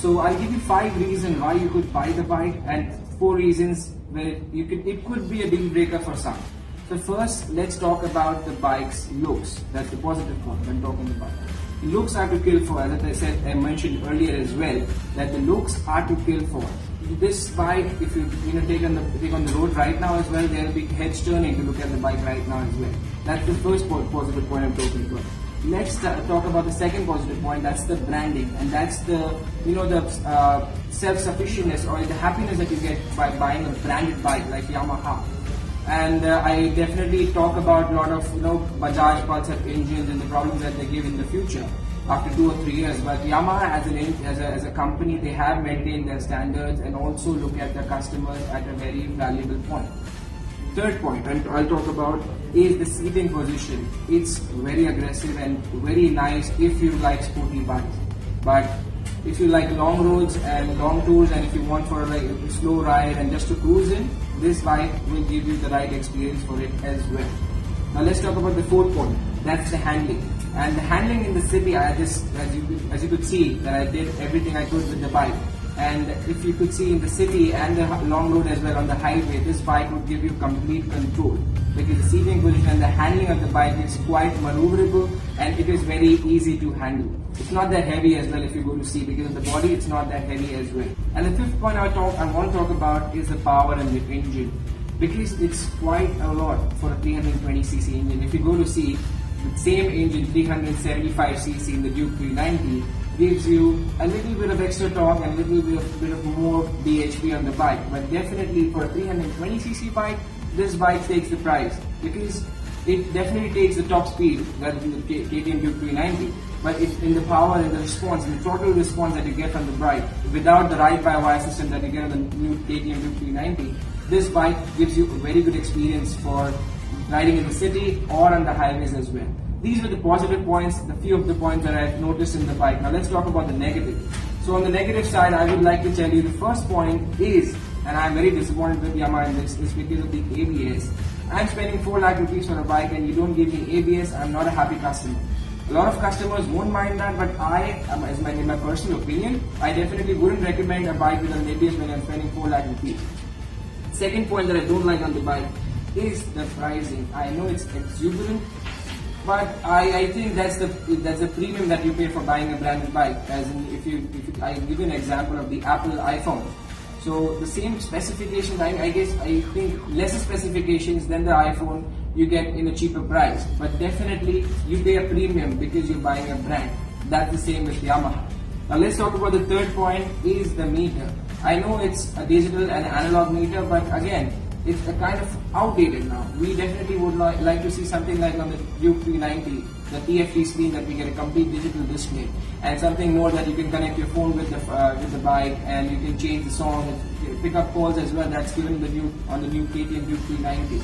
So I'll give you 5 reasons why you could buy the bike and 4 reasons where it could be a deal breaker for some. So first, let's talk about the bike's looks. That's the positive point when talking about it. Looks are to kill for, as I said, I mentioned earlier as well, that the looks are to kill for. This bike, if you take on the road right now as well, there will be heads turning to look at the bike right now as well. That's the first positive point I'm talking about. Let's talk about the second positive point. That's the branding, and that's the self-sufficientness or the happiness that you get by buying a branded bike like Yamaha. And I definitely talk about a lot of Bajaj Pulsar engines and the problems that they give in the future after 2 or 3 years. But Yamaha as a company, they have maintained their standards and also look at their customers at a very valuable point. Third point I'll talk about is the seating position. It's very aggressive and very nice if you like sporty bikes. But if you like long roads and long tours, and if you want for like a slow ride and just to cruise in, this bike will give you the right experience for it as well. Now let's talk about the fourth point. That's the handling. And the handling in the city, as you could see, that I did everything I could with the bike. And if you could see in the city and the long road as well on the highway, this bike would give you complete control, because the seating position and the handling of the bike is quite maneuverable and it is very easy to handle. It's not that heavy as well if you go to see, because of the body it's not that heavy as well. And the fifth point I want to talk about is the power and the engine, because it's quite a lot for a 320cc engine. If you go to see, the same engine 375cc in the Duke 390 gives you a little bit of extra torque and a little bit of more bhp on the bike, but definitely for a 320cc bike, this bike takes the prize, because it definitely takes the top speed that is in the KTM Duke 390, but it's in the power and the response, the throttle response that you get from the bike without the ride-by-wire system that you get on the new KTM Duke 390. This bike gives you a very good experience for riding in the city or on the highways as well. These were the positive points, the few of the points that I've noticed in the bike. Now let's talk about the negative. So on the negative side, I would like to tell you the first point is, and I'm very disappointed with Yamaha in this, is because of the ABS. I'm spending 4 lakh rupees for a bike and you don't give me ABS, I'm not a happy customer. A lot of customers won't mind that, but in my personal opinion, I definitely wouldn't recommend a bike with an ABS when I'm spending 4 lakh rupees. Second point that I don't like on the bike is the pricing. I know it's exuberant, but I think that's the premium that you pay for buying a branded bike. As in, I give you an example of the Apple iPhone. So the same specifications, I think lesser specifications than the iPhone you get in a cheaper price. But definitely you pay a premium because you're buying a brand. That's the same with Yamaha. Now let's talk about the third point, is the meter. I know it's a digital and analog meter, but again, it's a kind of outdated now. We definitely would like to see something like on the Duke 390, the TFT screen, that we get a complete digital display, and something more that you can connect your phone with the bike, and you can change the song, pick up calls as well. That's given on the new KTM Duke 390.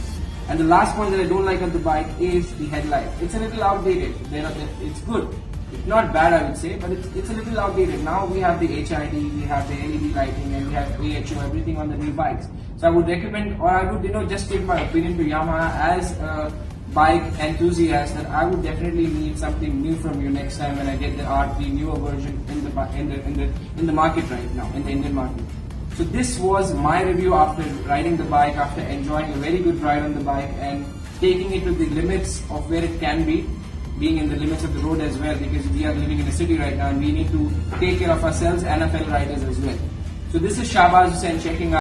And the last point that I don't like on the bike is the headlight. It's a little outdated. It's good. It's not bad, I would say, but it's a little outdated. Now we have the HID, we have the LED lighting, and we have AHO, everything on the new bikes. So I would recommend, or I would just give my opinion to Yamaha as a bike enthusiast, that I would definitely need something new from you next time when I get the R3 newer version in the market right now, in the Indian market. So this was my review after riding the bike, after enjoying a very good ride on the bike and taking it to the limits of where it can be, being in the limits of the road as well, because we are living in a city right now and we need to take care of ourselves and our fellow riders as well. So this is Shahbaz Hussain checking out.